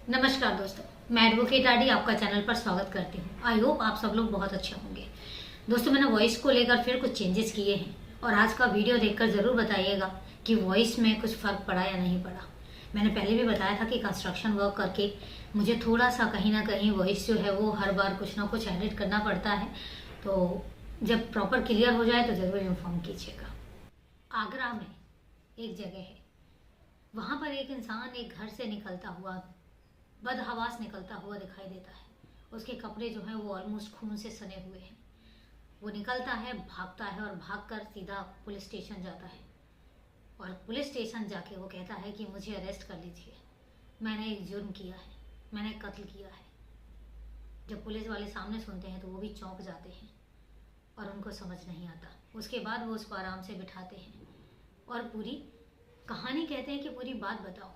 नमस्कार दोस्तों, मैं एडवोकेट आरडी आपका चैनल पर स्वागत करती हूँ। आई होप आप सब लोग बहुत अच्छे होंगे। दोस्तों, मैंने वॉइस को लेकर फिर कुछ चेंजेस किए हैं और आज का वीडियो देखकर ज़रूर बताइएगा कि वॉइस में कुछ फ़र्क पड़ा या नहीं पड़ा। मैंने पहले भी बताया था कि कंस्ट्रक्शन वर्क करके मुझे थोड़ा सा कहीं ना कहीं वॉइस जो है वो हर बार कुछ ना कुछ एडिट करना पड़ता है, तो जब प्रॉपर क्लियर हो जाए तो ज़रूर इन्फॉर्म कीजिएगा। आगरा में एक जगह है, वहाँ पर एक इंसान एक घर से निकलता हुआ बदहवास निकलता हुआ दिखाई देता है। उसके कपड़े जो हैं वो ऑलमोस्ट खून से सने हुए हैं। वो निकलता है, भागता है और भागकर सीधा पुलिस स्टेशन जाता है और पुलिस स्टेशन जाके वो कहता है कि मुझे अरेस्ट कर लीजिए, मैंने एक जुर्म किया है, मैंने कत्ल किया है। जब पुलिस वाले सामने सुनते हैं तो वो भी चौंक जाते हैं और उनको समझ नहीं आता। उसके बाद वो उसको आराम से बिठाते हैं और पूरी कहानी कहते हैं कि पूरी बात बताओ,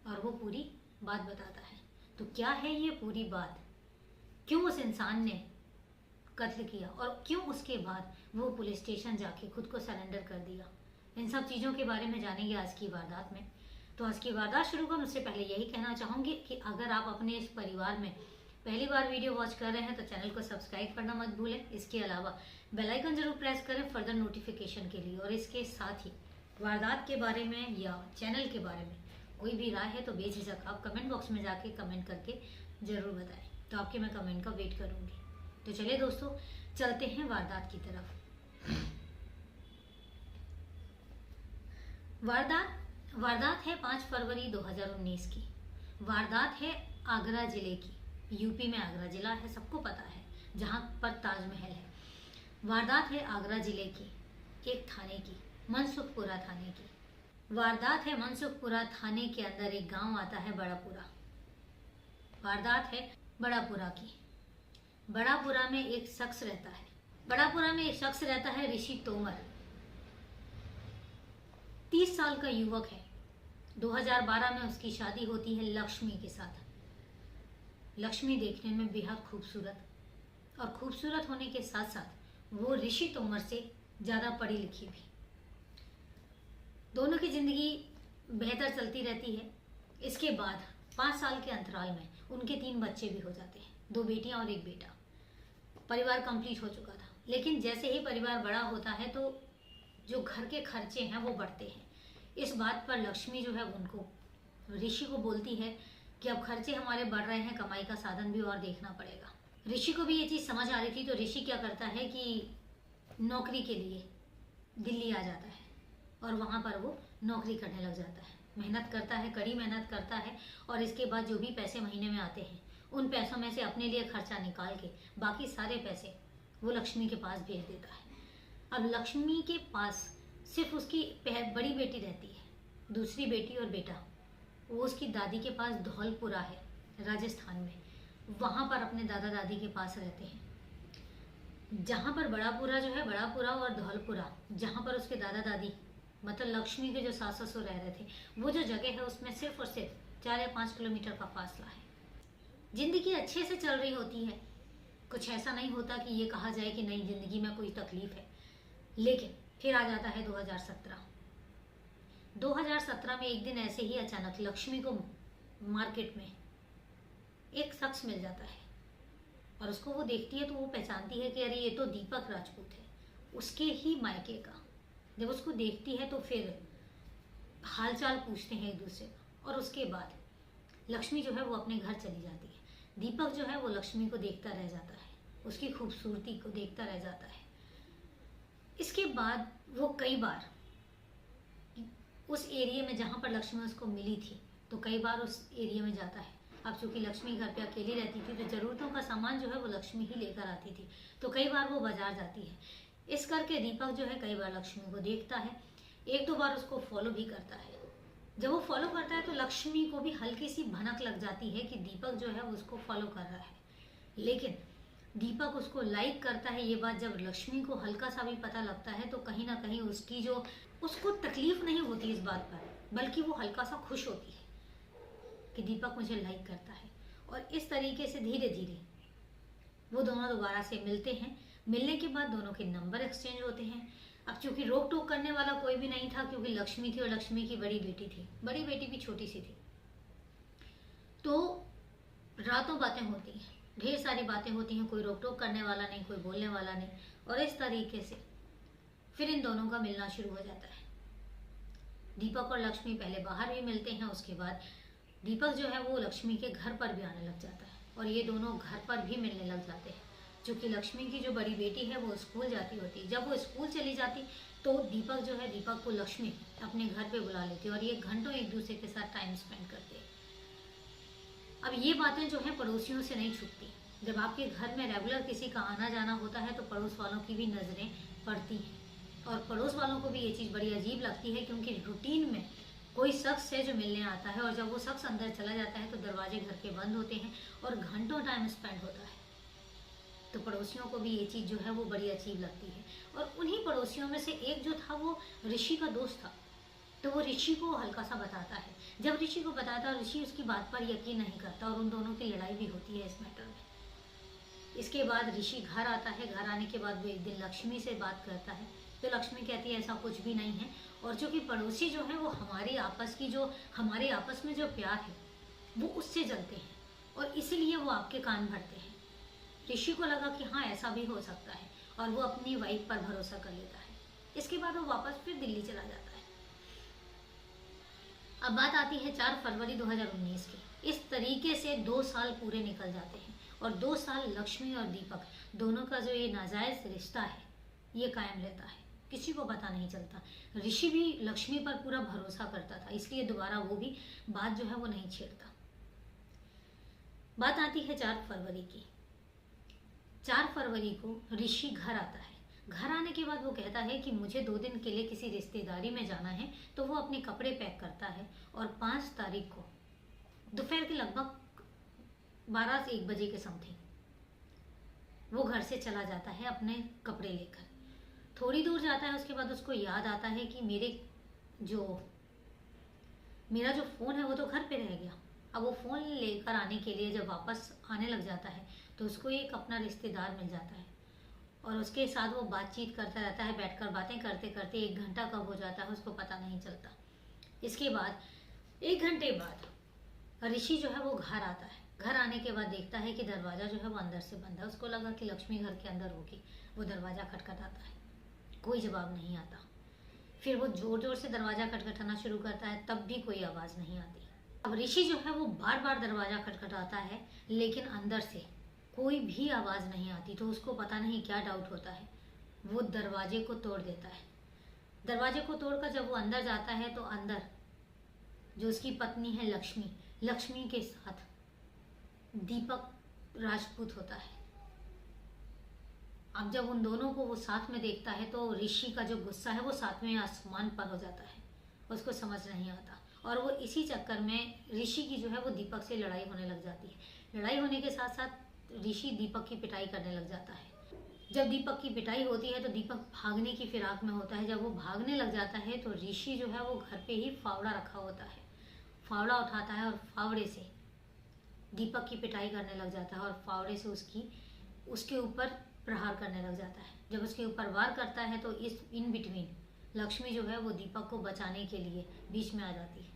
और वो पूरी बात बताता है। तो क्या है ये पूरी बात, क्यों उस इंसान ने कत्ल किया और क्यों उसके बाद वो पुलिस स्टेशन जाके खुद को सरेंडर कर दिया, इन सब चीज़ों के बारे में जानेंगे आज की वारदात में। तो आज की वारदात शुरू करने से पहले यही कहना चाहूँगी कि अगर आप अपने इस परिवार में पहली बार वीडियो वॉच कर रहे हैं तो चैनल को सब्सक्राइब करना मत भूलें। इसके अलावा बेल आइकन जरूर प्रेस करें फर्दर नोटिफिकेशन के लिए। और इसके साथ ही वारदात के बारे में या चैनल के बारे में कोई भी राय है तो बेझिझक आप कमेंट बॉक्स में जाके कमेंट करके ज़रूर बताएं, तो आपके मैं कमेंट का वेट करूँगी। तो चलिए दोस्तों, चलते हैं वारदात की तरफ। वारदात है 5 फरवरी 2019 की। वारदात है आगरा जिले की। यूपी में आगरा जिला है, सबको पता है, जहाँ पर ताजमहल है। वारदात है आगरा जिले की एक थाने की, मनसुखपुरा थाने की। वारदात है मनसुखपुरा थाने के अंदर एक गांव आता है बड़ापुरा। वारदात है बड़ापुरा की। बड़ापुरा में एक शख्स रहता है। बड़ापुरा में एक शख्स रहता है ऋषि तोमर। 30 साल का युवक है। 2012 में उसकी शादी होती है लक्ष्मी के साथ। लक्ष्मी देखने में बेहद खूबसूरत, और खूबसूरत होने के साथ साथ वो ऋषि तोमर से ज़्यादा पढ़ी लिखी भी। दोनों की ज़िंदगी बेहतर चलती रहती है। इसके बाद 5 साल के अंतराल में उनके 3 बच्चे भी हो जाते हैं, 2 बेटियां और 1 बेटा। परिवार कंप्लीट हो चुका था, लेकिन जैसे ही परिवार बड़ा होता है तो जो घर के खर्चे हैं वो बढ़ते हैं। इस बात पर लक्ष्मी जो है उनको ऋषि को बोलती है कि अब खर्चे हमारे बढ़ रहे हैं, कमाई का साधन भी और देखना पड़ेगा। ऋषि को भी ये चीज़ समझ आ रही थी, तो ऋषि क्या करता है कि नौकरी के लिए दिल्ली आ जाता है और वहाँ पर वो नौकरी करने लग जाता है। मेहनत करता है, कड़ी मेहनत करता है, और इसके बाद जो भी पैसे महीने में आते हैं उन पैसों में से अपने लिए खर्चा निकाल के बाकी सारे पैसे वो लक्ष्मी के पास भेज देता है। अब लक्ष्मी के पास सिर्फ उसकी बड़ी बेटी रहती है, दूसरी बेटी और बेटा वो उसकी दादी के पास धौलपुरा है राजस्थान में, वहाँ पर अपने दादा दादी के पास रहते हैं। जहाँ पर बड़ापुरा जो है, बड़ापुरा और धौलपुरा, जहाँ पर उसके दादा दादी मतलब लक्ष्मी के जो सास ससुर रह रहे थे, वो जो जगह है उसमें सिर्फ और सिर्फ 4 या 5 किलोमीटर का फासला है। जिंदगी अच्छे से चल रही होती है, कुछ ऐसा नहीं होता कि ये कहा जाए कि नहीं जिंदगी में कोई तकलीफ है। लेकिन फिर आ जाता है 2017। 2017 में एक दिन ऐसे ही अचानक लक्ष्मी को मार्केट में एक शख्स मिल जाता है और उसको वो देखती है तो वो पहचानती है कि अरे ये तो दीपक राजपूत है, उसके ही मायके का। जब उसको देखती है तो फिर हालचाल पूछते हैं एक दूसरे का, और उसके बाद लक्ष्मी जो है वो अपने घर चली जाती है। दीपक जो है वो लक्ष्मी को देखता रह जाता है, उसकी खूबसूरती को देखता रह जाता है। इसके बाद वो कई बार उस एरिया में जहाँ पर लक्ष्मी उसको मिली थी तो कई बार उस एरिया में जाता है। अब चूंकि लक्ष्मी घर पे अकेली रहती थी तो ज़रूरतों का सामान जो है वो लक्ष्मी ही लेकर आती थी, तो कई बार वो बाजार जाती है। इस करके दीपक जो है कई बार लक्ष्मी को देखता है, 1-2 बार उसको फॉलो भी करता है। जब वो फॉलो करता है तो लक्ष्मी को भी हल्की सी भनक लग जाती है कि दीपक जो है उसको फॉलो कर रहा है, लेकिन दीपक उसको लाइक करता है। ये बात जब लक्ष्मी को हल्का सा भी पता लगता है तो कहीं ना कहीं उसकी जो उसको तकलीफ नहीं होती इस बात पर, बल्कि वो हल्का सा खुश होती है कि दीपक मुझे लाइक करता है। और इस तरीके से धीरे धीरे वो दोनों दोबारा से मिलते हैं। मिलने के बाद दोनों के नंबर एक्सचेंज होते हैं। अब चूंकि रोक टोक करने वाला कोई भी नहीं था, क्योंकि लक्ष्मी थी और लक्ष्मी की बड़ी बेटी थी, बड़ी बेटी भी छोटी सी थी, तो रातों बातें होती हैं, ढेर सारी बातें होती हैं, कोई रोक टोक करने वाला नहीं, कोई बोलने वाला नहीं। और इस तरीके से फिर इन दोनों का मिलना शुरू हो जाता है। दीपक और लक्ष्मी पहले बाहर भी मिलते हैं, उसके बाद दीपक जो है वो लक्ष्मी के घर पर भी आने लग जाता है और ये दोनों घर पर भी मिलने लग जाते हैं। चूंकि लक्ष्मी की जो बड़ी बेटी है वो स्कूल जाती होती है, जब वो स्कूल चली जाती तो दीपक को लक्ष्मी अपने घर पे बुला लेती है और ये घंटों एक दूसरे के साथ टाइम स्पेंड करते हैं। अब ये बातें जो है पड़ोसियों से नहीं छुपती। जब आपके घर में रेगुलर किसी का आना जाना होता है तो पड़ोस वालों की भी नज़रें पड़ती हैं और पड़ोस वालों को भी ये चीज़ बड़ी अजीब लगती है, क्योंकि रूटीन में कोई शख्स है जो मिलने आता है और जब वो शख्स अंदर चला जाता है तो दरवाजे घर के बंद होते हैं और घंटों टाइम स्पेंड होता है। तो पड़ोसियों को भी ये चीज़ जो है वो बड़ी अजीब लगती है। और उन्हीं पड़ोसियों में से एक जो था वो ऋषि का दोस्त था, तो वो ऋषि को हल्का सा बताता है। जब ऋषि को बताता है, ऋषि उसकी बात पर यकीन नहीं करता और उन दोनों की लड़ाई भी होती है इस मैटर में। इसके बाद ऋषि घर आता है। घर आने के बाद वो एक दिन लक्ष्मी से बात करता है, तो लक्ष्मी कहती है ऐसा कुछ भी नहीं है, और जो कि पड़ोसी जो है वो हमारे आपस में जो प्यार है वो उससे जलते हैं और इसीलिए वो आपके कान भरते हैं। ऋषि को लगा कि हाँ ऐसा भी हो सकता है और वो अपनी वाइफ पर भरोसा कर लेता है। इसके बाद वो वापस फिर दिल्ली चला जाता है। अब बात आती है 4 फरवरी 2019 की। इस तरीके से 2 साल पूरे निकल जाते हैं और 2 साल लक्ष्मी और दीपक दोनों का जो ये नाजायज रिश्ता है ये कायम रहता है, किसी को पता नहीं चलता। ऋषि भी लक्ष्मी पर पूरा भरोसा करता था, इसलिए दोबारा वो भी बात जो है वो नहीं छेड़ता। बात आती है 4 फरवरी की। 4 फरवरी को ऋषि घर आता है। घर आने के बाद वो कहता है कि मुझे 2 दिन के लिए किसी रिश्तेदारी में जाना है, तो वो अपने कपड़े पैक करता है और 5 तारीख को दोपहर के लगभग 12 से 1 बजे के समथिंग वो घर से चला जाता है अपने कपड़े लेकर। थोड़ी दूर जाता है, उसके बाद उसको याद आता है कि मेरा जो फ़ोन है वो तो घर पे रह गया। अब वो फ़ोन लेकर आने के लिए जब वापस आने लग जाता है तो उसको एक अपना रिश्तेदार मिल जाता है और उसके साथ वो बातचीत करता रहता है। बैठकर बातें करते करते 1 घंटा कब हो जाता है उसको पता नहीं चलता। इसके बाद 1 घंटे बाद ऋषि जो है वो घर आता है। घर आने के बाद देखता है कि दरवाज़ा जो है वो अंदर से बंद है। उसको लगा कि लक्ष्मी घर के अंदर होगी। वो दरवाज़ा खटखटाता है, कोई जवाब नहीं आता। फिर वो जोर जोर से दरवाज़ा खटखटाना शुरू करता है, तब भी कोई आवाज़ नहीं आती। अब ऋषि जो है वो बार बार दरवाज़ा खटखटाता है, लेकिन अंदर से कोई भी आवाज़ नहीं आती। तो उसको पता नहीं क्या डाउट होता है, वो दरवाजे को तोड़ देता है। दरवाजे को तोड़कर जब वो अंदर जाता है तो अंदर जो उसकी पत्नी है लक्ष्मी के साथ दीपक राजपूत होता है। अब जब उन दोनों को वो साथ में देखता है तो ऋषि का जो गुस्सा है वो 7वें आसमान पर हो जाता है, उसको समझ नहीं आता और वो इसी चक्कर में ऋषि की जो है वो दीपक से लड़ाई होने लग जाती है। लड़ाई होने के साथ साथ ऋषि दीपक की पिटाई करने लग जाता है। जब दीपक की पिटाई होती है तो दीपक भागने की फिराक में होता है। जब वो भागने लग जाता है तो ऋषि जो है वो घर पे ही फावड़ा रखा होता है, फावड़ा उठाता है और फावड़े से दीपक की पिटाई करने लग जाता है और फावड़े से उसके ऊपर प्रहार करने लग जाता है। जब उसके ऊपर वार करता है तो इस इन बिटवीन लक्ष्मी जो है वो दीपक को बचाने के लिए बीच में आ जाती है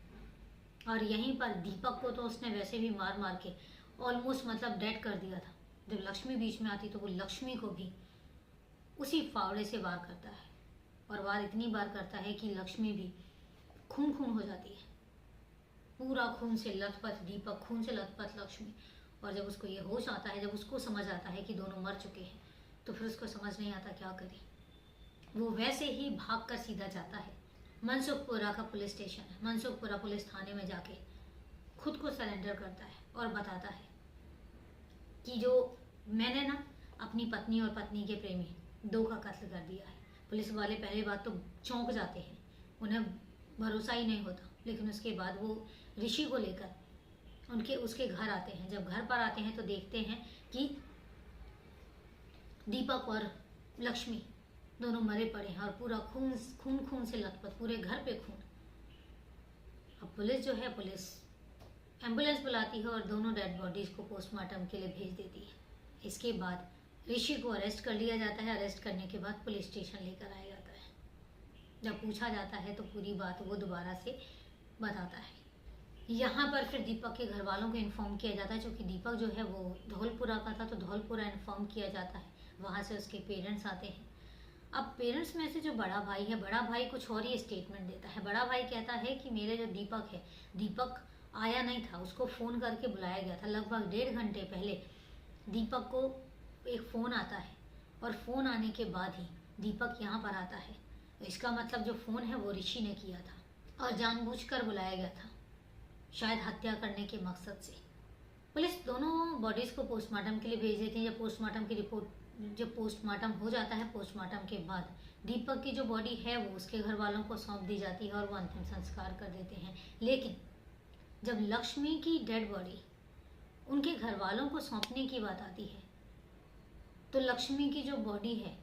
और यहीं पर दीपक को तो उसने वैसे भी मार मार के ऑलमोस्ट मतलब डेड कर दिया था। जब लक्ष्मी बीच में आती तो वो लक्ष्मी को भी उसी फावड़े से वार करता है और वार इतनी बार करता है कि लक्ष्मी भी खून खून हो जाती है, पूरा खून से लथपथ दीपक, खून से लथपथ लक्ष्मी। और जब उसको ये होश आता है, जब उसको समझ आता है कि दोनों मर चुके हैं, तो फिर उसको समझ नहीं आता क्या करे। वो वैसे ही भागकर सीधा जाता है मनसुखपुरा का पुलिस स्टेशन है, मनसुखपुरा पुलिस थाने में जाके खुद को सरेंडर करता है और बताता है कि जो मैंने ना अपनी पत्नी और पत्नी के प्रेमी 2 का कत्ल कर दिया है। पुलिस वाले पहले बात तो चौंक जाते हैं, उन्हें भरोसा ही नहीं होता। लेकिन उसके बाद वो ऋषि को लेकर उसके घर आते हैं। जब घर पर आते हैं तो देखते हैं कि दीपक और लक्ष्मी दोनों मरे पड़े हैं और पूरा खून से लथपथ, पूरे घर पे खून। अब पुलिस जो है एम्बुलेंस बुलाती है और दोनों डेड बॉडीज को पोस्टमार्टम के लिए भेज देती है। इसके बाद ऋषि को अरेस्ट कर लिया जाता है। अरेस्ट करने के बाद पुलिस स्टेशन लेकर आया जाता है। जब पूछा जाता है तो पूरी बात वो दोबारा से बताता है। यहाँ पर फिर दीपक के घर वालों को इन्फॉर्म किया जाता है, क्योंकि दीपक जो है वो धौलपुरा का था, तो धौलपुरा इन्फॉर्म किया जाता है। वहाँ से उसके पेरेंट्स आते हैं। अब पेरेंट्स में से जो बड़ा भाई है, बड़ा भाई कुछ और ही स्टेटमेंट देता है। बड़ा भाई कहता है कि मेरे जो दीपक है, दीपक आया नहीं था, उसको फ़ोन करके बुलाया गया था। लगभग 1.5 घंटे पहले दीपक को एक फ़ोन आता है, और फ़ोन आने के बाद ही दीपक यहाँ पर आता है। तो इसका मतलब जो फ़ोन है वो ऋषि ने किया था और जानबूझकर बुलाया गया था, शायद हत्या करने के मकसद से। पुलिस दोनों बॉडीज को पोस्टमार्टम के लिए भेज देती है। जब पोस्टमार्टम की रिपोर्ट, जब पोस्टमार्टम हो जाता है, पोस्टमार्टम के बाद दीपक की जो बॉडी है वो उसके घर वालों को सौंप दी जाती है और वो अंतिम संस्कार कर देते हैं। लेकिन जब लक्ष्मी की डेड बॉडी उनके घर वालों को सौंपने की बात आती है, तो लक्ष्मी की जो बॉडी है,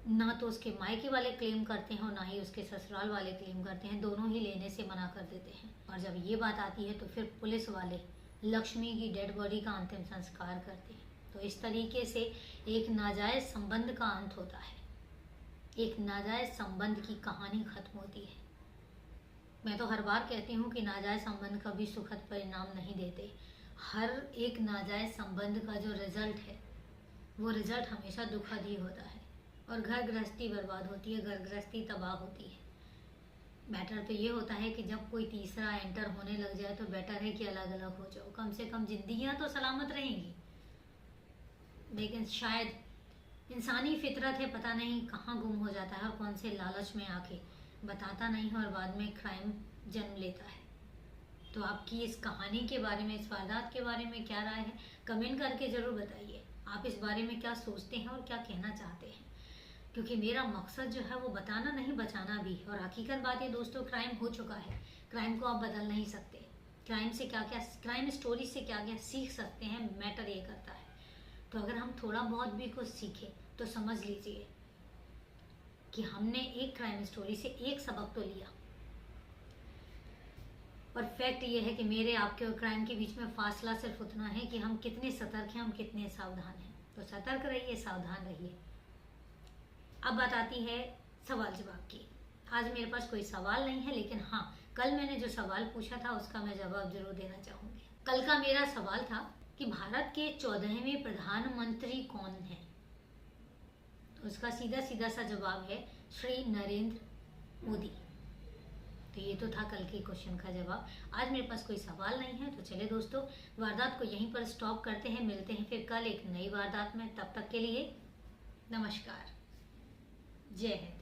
ना तो उसके मायके वाले क्लेम करते हैं और ना ही उसके ससुराल वाले क्लेम करते हैं, दोनों ही लेने से मना कर देते हैं। और जब ये बात आती है तो फिर पुलिस वाले लक्ष्मी की डेड बॉडी का अंतिम संस्कार करते हैं। तो इस तरीके से एक नाजायज संबंध का अंत होता है, एक नाजायज संबंध की कहानी खत्म होती है। मैं तो हर बार कहती हूँ कि नाजायज संबंध कभी सुखद परिणाम नहीं देते। हर एक नाजायज संबंध का जो रिजल्ट है वो रिजल्ट हमेशा दुखद ही होता है, और घर गृहस्थी बर्बाद होती है, घर गृहस्थी तबाह होती है। बेटर तो ये होता है कि जब कोई तीसरा एंटर होने लग जाए तो बेटर है कि अलग अलग हो जाओ, कम से कम जिंदगियां तो सलामत रहेंगी। लेकिन शायद इंसानी फितरत है, पता नहीं कहाँ गुम हो जाता है और कौन से लालच में आके बताता नहीं है और बाद में क्राइम जन्म लेता है। तो आपकी इस कहानी के बारे में, इस वारदात के बारे में क्या राय है, कमेंट करके ज़रूर बताइए। आप इस बारे में क्या सोचते हैं और क्या कहना चाहते हैं, क्योंकि मेरा मकसद जो है वो बताना नहीं, बचाना भी। और हकीकत बात है दोस्तों, क्राइम हो चुका है, क्राइम को आप बदल नहीं सकते। क्राइम से क्या क्या, क्राइम स्टोरी से क्या क्या सीख सकते हैं, मैटर ये करता है। तो अगर हम थोड़ा बहुत भी कुछ सीखें तो समझ लीजिए कि हमने एक क्राइम स्टोरी से एक सबक तो लिया। और फैक्ट ये है कि मेरे, आपके और क्राइम के बीच में फासला सिर्फ उतना है कि हम कितने सतर्क हैं, हम कितने सावधान हैं। तो सतर्क रहिए, सावधान रहिए। अब बात आती है सवाल जवाब की। आज मेरे पास कोई सवाल नहीं है, लेकिन हाँ, कल मैंने जो सवाल पूछा था उसका मैं जवाब जरूर देना चाहूंगी। कल का मेरा सवाल था कि भारत के 14वें प्रधानमंत्री कौन हैं? तो उसका सीधा सीधा सा जवाब है श्री नरेंद्र मोदी। तो ये तो था कल के क्वेश्चन का जवाब। आज मेरे पास कोई सवाल नहीं है। तो चले दोस्तों, वारदात को यहीं पर स्टॉप करते हैं। मिलते हैं फिर कल एक नई वारदात में। तब तक के लिए नमस्कार, जय हिंद।